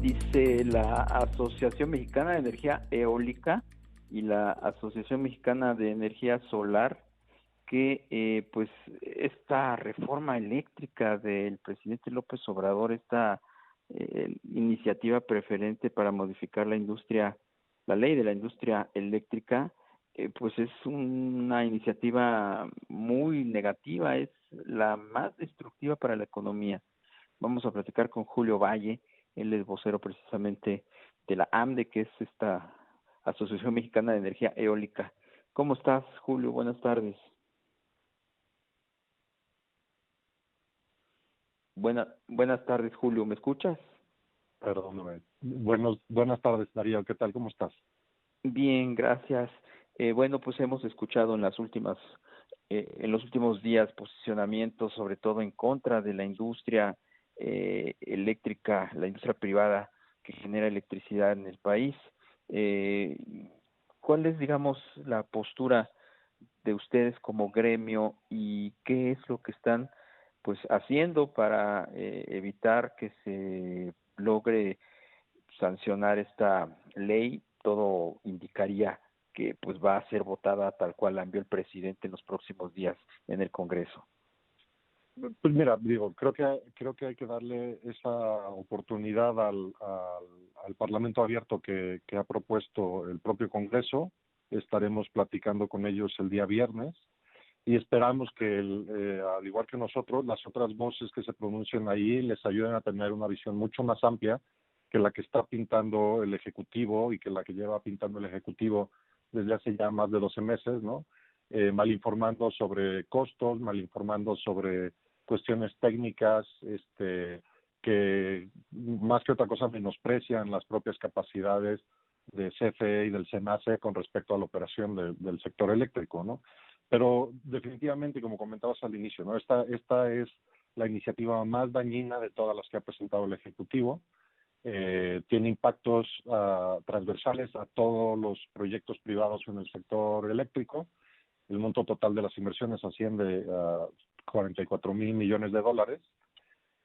dice la Asociación Mexicana de Energía Eólica y la Asociación Mexicana de Energía Solar que pues esta reforma eléctrica del presidente López Obrador, esta iniciativa preferente para modificar la ley de la industria eléctrica, pues es una iniciativa muy negativa, es la más destructiva para la economía. Vamos a platicar con Julio Valle, él es vocero precisamente de la AMDE, que es esta Asociación Mexicana de Energía Eólica. ¿Cómo estás, Julio? Buenas tardes. Buenas tardes, Julio, ¿me escuchas? Perdóname. Buenas tardes, Darío. ¿Qué tal? ¿Cómo estás? Bien, gracias. Bueno, pues hemos escuchado en en los últimos días posicionamientos, sobre todo en contra de la industria eléctrica, la industria privada que genera electricidad en el país. ¿Cuál es, digamos, la postura de ustedes como gremio y qué es lo que están pues haciendo para evitar que se logre sancionar esta ley? Todo indicaría que pues va a ser votada tal cual la envió el presidente en los próximos días en el Congreso. Pues mira, digo, creo que hay que darle esa oportunidad al Parlamento abierto que ha propuesto el propio Congreso. Estaremos platicando con ellos el día viernes y esperamos que, al igual que nosotros, las otras voces que se pronuncien ahí les ayuden a tener una visión mucho más amplia que la que está pintando el Ejecutivo y que la que lleva pintando el Ejecutivo desde hace ya más de 12 meses, ¿no? Malinformando sobre costos, malinformando sobre cuestiones técnicas, que más que otra cosa menosprecian las propias capacidades de CFE y del SENACE con respecto a la operación del sector eléctrico, ¿no? Pero definitivamente, como comentabas al inicio, ¿no? Esta es la iniciativa más dañina de todas las que ha presentado el Ejecutivo. Tiene impactos transversales a todos los proyectos privados en el sector eléctrico. El monto total de las inversiones asciende a 44,000 millones de dólares.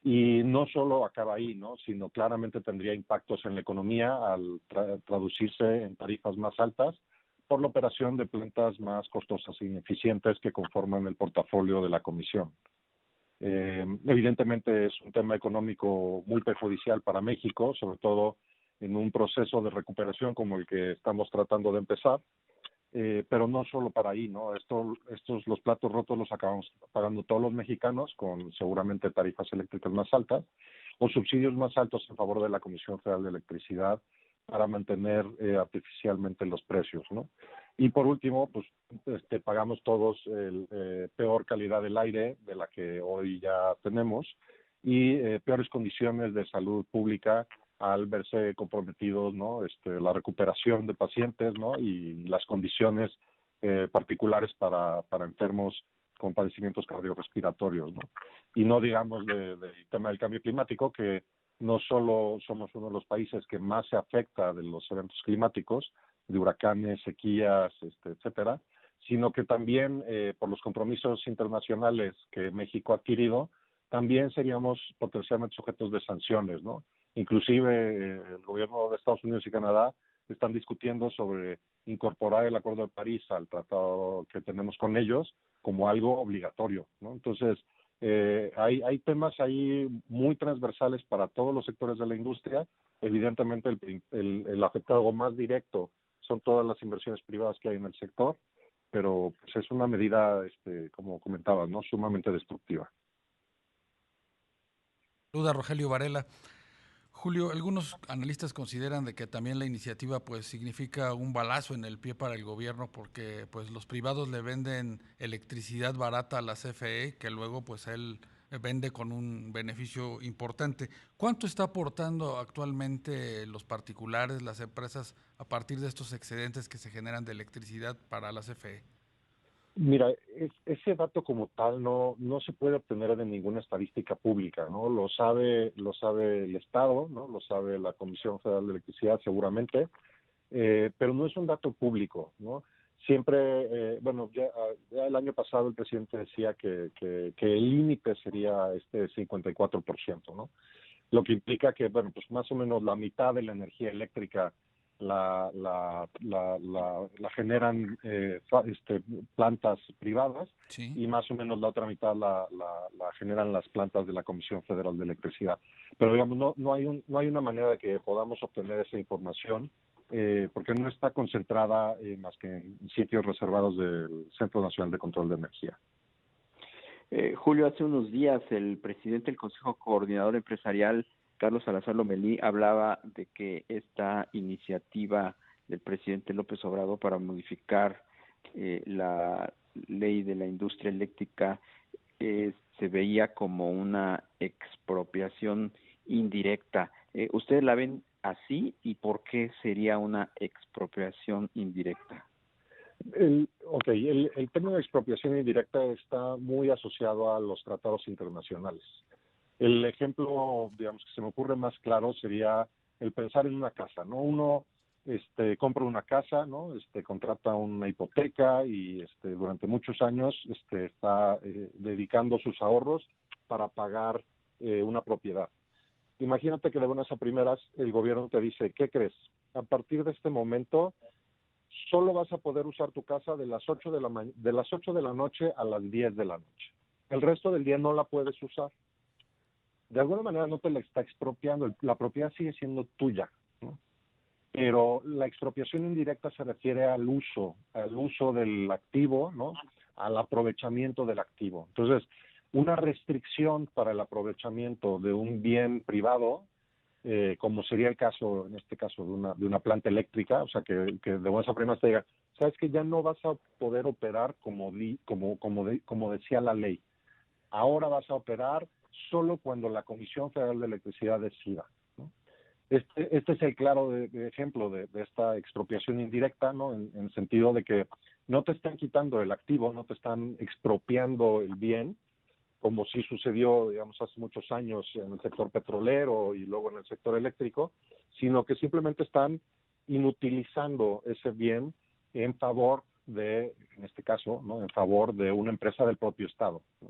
Y no solo acaba ahí, ¿no? Sino claramente tendría impactos en la economía al traducirse en tarifas más altas por la operación de plantas más costosas e ineficientes que conforman el portafolio de la Comisión. Evidentemente es un tema económico muy perjudicial para México, sobre todo en un proceso de recuperación como el que estamos tratando de empezar, pero no solo para ahí, ¿no? Los platos rotos los acabamos pagando todos los mexicanos con seguramente tarifas eléctricas más altas o subsidios más altos en favor de la Comisión Federal de Electricidad para mantener artificialmente los precios, ¿no? Y por último, pues pagamos todos peor calidad del aire de la que hoy ya tenemos y peores condiciones de salud pública al verse comprometidos, ¿no? La recuperación de pacientes, ¿no? Y las condiciones particulares para enfermos con padecimientos cardiorrespiratorios, ¿no? Y no digamos del tema del cambio climático, que no solo somos uno de los países que más se afecta de los eventos climáticos, de huracanes, sequías, etcétera, sino que también por los compromisos internacionales que México ha adquirido, también seríamos potencialmente sujetos de sanciones, ¿no? Inclusive el gobierno de Estados Unidos y Canadá están discutiendo sobre incorporar el Acuerdo de París al tratado que tenemos con ellos como algo obligatorio, ¿no? Entonces, hay temas ahí muy transversales para todos los sectores de la industria. Evidentemente, el afectado más directo son todas las inversiones privadas que hay en el sector, pero pues es una medida, como comentabas, ¿no? Sumamente destructiva. Saluda Rogelio Varela. Julio, algunos analistas consideran de que también la iniciativa pues significa un balazo en el pie para el gobierno porque pues los privados le venden electricidad barata a la CFE que luego pues él vende con un beneficio importante. ¿Cuánto está aportando actualmente los particulares, las empresas a partir de estos excedentes que se generan de electricidad para la CFE? Mira, ese dato como tal no se puede obtener de ninguna estadística pública, ¿no? Lo sabe el Estado, ¿no? Lo sabe la Comisión Federal de Electricidad seguramente, pero no es un dato público, ¿no? Siempre, ya el año pasado el presidente decía que el límite sería 54%, ¿no? lo que implica que, bueno, pues más o menos la mitad de la energía eléctrica la generan plantas privadas, Sí. y más o menos la otra mitad la generan las plantas de la Comisión Federal de Electricidad. Pero digamos, no hay una manera de que podamos obtener esa información, porque no está concentrada más que en sitios reservados del Centro Nacional de Control de Energía. Julio, hace unos días el presidente del Consejo Coordinador Empresarial, Carlos Salazar Lomelí, hablaba de que esta iniciativa del presidente López Obrador para modificar la ley de la industria eléctrica se veía como una expropiación indirecta. ¿Ustedes la ven así y por qué sería una expropiación indirecta? El término de expropiación indirecta está muy asociado a los tratados internacionales. El ejemplo, digamos, que se me ocurre más claro sería el pensar en una casa, ¿no? Uno compra una casa, ¿no? Contrata una hipoteca y durante muchos años está dedicando sus ahorros para pagar una propiedad. Imagínate que de buenas a primeras el gobierno te dice, ¿qué crees? A partir de este momento solo vas a poder usar tu casa de las 8 de la noche a las 10 de la noche. El resto del día no la puedes usar. De alguna manera no te la está expropiando, la propiedad sigue siendo tuya, ¿no? Pero la expropiación indirecta se refiere al uso del activo, ¿no? Al aprovechamiento del activo. Entonces, una restricción para el aprovechamiento de un bien privado, como sería el caso, en este caso, de una planta eléctrica, o sea, que de buenas a primeras te diga, sabes que ya no vas a poder operar como decía la ley. Ahora vas a operar solo cuando la Comisión Federal de Electricidad decida, ¿no? Este es el claro de ejemplo de esta expropiación indirecta, ¿no? En el sentido de que no te están quitando el activo, no te están expropiando el bien, como sí sucedió, digamos, hace muchos años en el sector petrolero y luego en el sector eléctrico, sino que simplemente están inutilizando ese bien en favor de, en este caso, ¿no? En favor de una empresa del propio Estado, ¿no?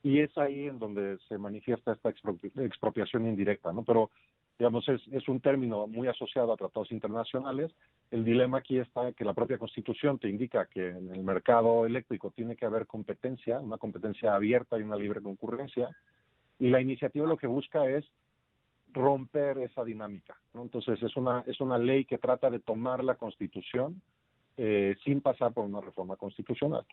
Y es ahí en donde se manifiesta esta expropiación indirecta, ¿no? Pero, digamos, es un término muy asociado a tratados internacionales. El dilema aquí está que la propia Constitución te indica que en el mercado eléctrico tiene que haber competencia, una competencia abierta y una libre concurrencia, y la iniciativa lo que busca es romper esa dinámica, ¿no? Entonces, es una ley que trata de tomar la Constitución sin pasar por una reforma constitucional.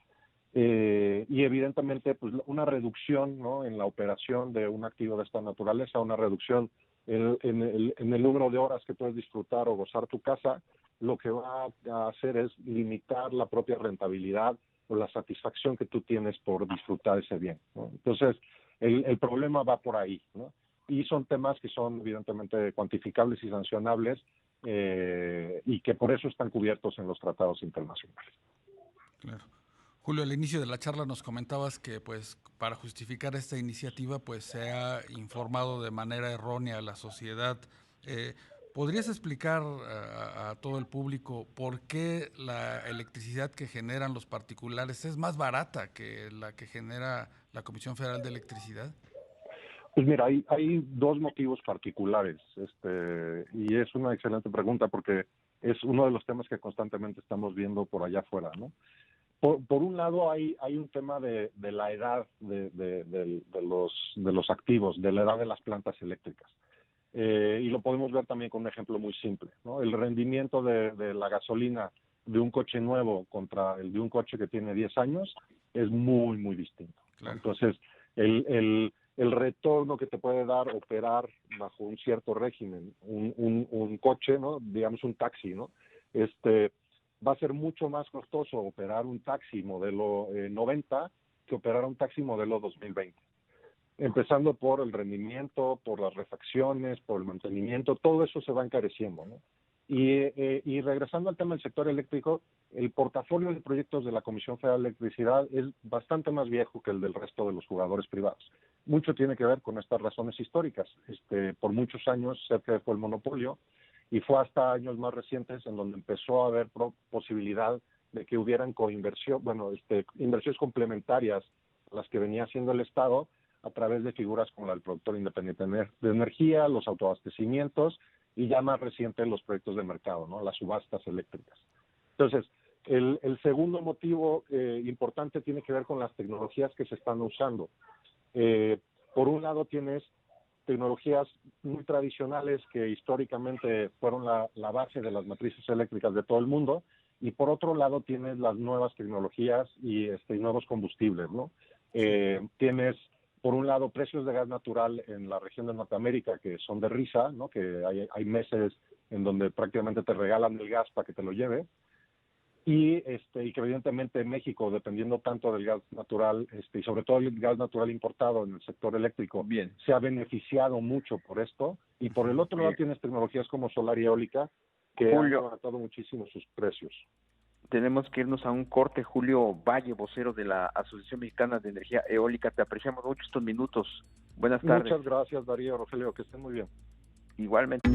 Y evidentemente pues una reducción, ¿no? En la operación de un activo de esta naturaleza, una reducción en el número de horas que puedes disfrutar o gozar tu casa, lo que va a hacer es limitar la propia rentabilidad o la satisfacción que tú tienes por disfrutar ese bien, ¿no? Entonces el problema va por ahí, ¿no? Y son temas que son evidentemente cuantificables y sancionables, y que por eso están cubiertos en los tratados internacionales. Claro. Julio, al inicio de la charla nos comentabas que pues para justificar esta iniciativa pues se ha informado de manera errónea a la sociedad. ¿Podrías explicar a todo el público por qué la electricidad que generan los particulares es más barata que la que genera la Comisión Federal de Electricidad? Pues mira, hay dos motivos particulares, y es una excelente pregunta porque es uno de los temas que constantemente estamos viendo por allá afuera, ¿no? Por un lado hay un tema de la edad de los activos, de la edad de las plantas eléctricas. Y lo podemos ver también con un ejemplo muy simple, ¿no? El rendimiento de la gasolina de un coche nuevo contra el de un coche que tiene 10 años es muy, muy distinto, ¿no? Claro. Entonces, el retorno que te puede dar operar bajo un cierto régimen, un coche, ¿no? Digamos un taxi, ¿no? Va a ser mucho más costoso operar un taxi modelo 90 que operar un taxi modelo 2020. Empezando por el rendimiento, por las refacciones, por el mantenimiento, todo eso se va encareciendo, ¿no? Y regresando al tema del sector eléctrico, el portafolio de proyectos de la Comisión Federal de Electricidad es bastante más viejo que el del resto de los jugadores privados. Mucho tiene que ver con estas razones históricas. Por muchos años CFE fue el monopolio, y fue hasta años más recientes en donde empezó a haber posibilidad de que hubieran inversiones complementarias a las que venía haciendo el Estado, a través de figuras como la del productor independiente de energía, los autoabastecimientos y ya más reciente los proyectos de mercado, ¿no? Las subastas eléctricas. Entonces, el segundo motivo importante tiene que ver con las tecnologías que se están usando. Por un lado tienes tecnologías muy tradicionales que históricamente fueron la base de las matrices eléctricas de todo el mundo, y por otro lado tienes las nuevas tecnologías y nuevos combustibles, ¿no? Tienes, por un lado, precios de gas natural en la región de Norteamérica que son de risa, ¿no? Que hay meses en donde prácticamente te regalan el gas para que te lo lleve, y que evidentemente México, dependiendo tanto del gas natural, y sobre todo el gas natural importado en el sector eléctrico, se ha beneficiado mucho por esto. Y por el otro lado tienes tecnologías como solar y eólica que han levantado muchísimo sus precios. Tenemos que irnos a un corte. Julio Valle, vocero de la Asociación Mexicana de Energía Eólica, te apreciamos mucho estos minutos. Buenas tardes. Muchas gracias, Darío, Rogelio, que estén muy bien. Igualmente.